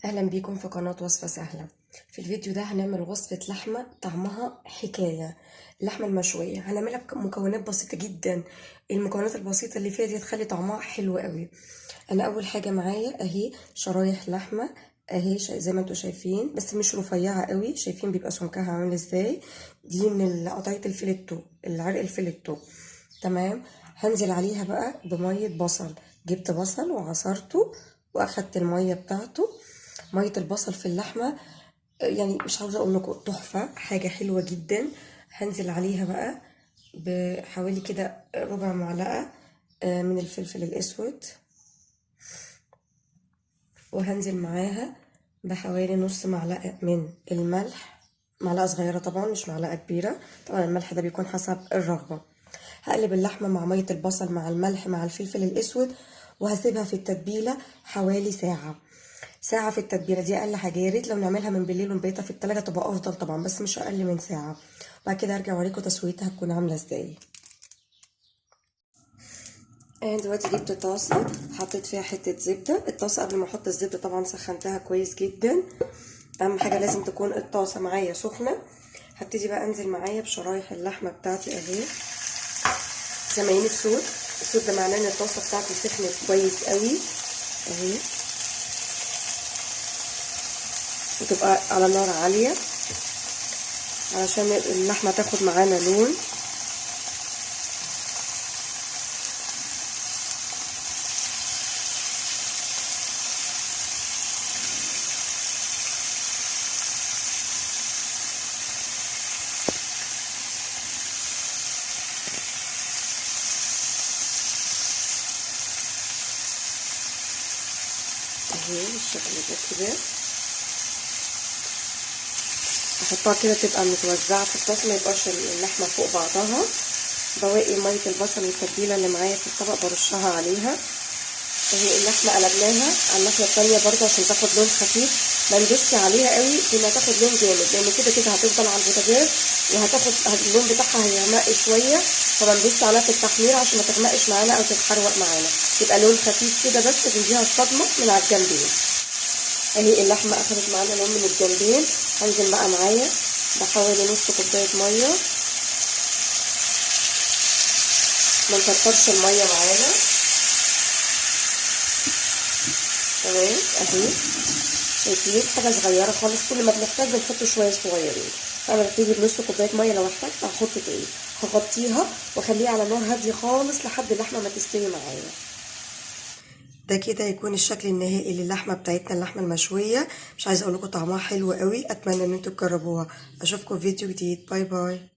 اهلا بيكم في قناة وصفة سهلة. في الفيديو ده هنعمل وصفة لحمة طعمها حكاية. اللحمة المشوية هنعملها بمكونات بسيطة جدا. المكونات البسيطة اللي فيها دي تخلي طعمها حلو قوي. انا اول حاجة معايا اهي شرايح لحمة اهي زي ما انتوا شايفين، بس مش رفيعة قوي، شايفين بيبقى سمكها عامل ازاي. دي من قطعية الفيليتو، العرق الفيليتو. تمام. هنزل عليها بقى بمية بصل. جبت بصل وعصرته واخدت المية بتاعته. مية البصل في اللحمة يعني مش عاوزة اقول لكم تحفة، حاجة حلوة جدا. هنزل عليها بقى بحوالي كده ربع معلقة من الفلفل الاسود، وهنزل معاها بحوالي نص معلقة من الملح، معلقة صغيرة طبعا مش معلقة كبيرة، طبعا الملح ده بيكون حسب الرغبة. هقلب اللحمة مع مية البصل مع الملح مع الفلفل الاسود، وهسيبها في التتبيلة حوالي ساعة. ساعة في التتبيلة دي أقل حاجة، يا ريت لو نعملها من بالليل ونبيتها في التلاجة تبقى أفضل طبعا، بس مش أقل من ساعة. وبعد كده هرجع أوريكم تسويتها هتكون عاملة ازاي. انا دلوقتي جبت طاسة حطيت فيها حتة زبدة. الطاسة قبل ما احط الزبدة طبعا سخنتها كويس جدا. أهم حاجة لازم تكون الطاسة معايا سخنة. هبتدي بقى أنزل معايا بشرايح اللحمة بتاعتي أهي. سامعين الصوت؟ الصوت ده معناه إن الطاسة بتاعتي سخنت كويس قوي أهي، وتبقى على نار عالية علشان اللحمة تاخد معانا لون. اهي بالشكل ده كده احطها كده تبقى متوزعة في الطاسة، ما يبقاش اللحمة فوق بعضها. بواقي مية البصل والتتبيلة اللي معايا في الطبق برشها عليها. اهي اللحمة قلبناها على الناحية التانية برضه عشان تاخد لون خفيف، ما ندوسش عليها قوي انها تاخد لون جامد، لان كده كده هتفضل على البوتاجاز وهتاخد اللون بتاعها هيغمق شوية، فما ندوسش عليها في التحمير عشان ما تغمقش معانا او تتحروق معانا، يبقى لون خفيف كده بس تديها الصدمة من على الجنبين. اهي اللحمة اخدت معانا لون من الجنبين. هنزل بقى معايا بحوالي نص كوباية مية، ما نكترش المية معانا. تمام اهي شايفين حاجة صغيرة خالص، كل ما بنحتاج بنحط شوية صغيرين. انا ببتدي بنص كوباية مية، لو احتاجت هحط تاني. هغطيها واخليها على نار هادية خالص لحد اللحمة ما تستوي معايا. ده كده يكون الشكل النهائي للحمه بتاعتنا، اللحمه المشويه. مش عايزه اقول لكم طعمها حلو قوي، اتمنى ان انتوا تجربوها. اشوفكم في فيديو جديد، باي باي.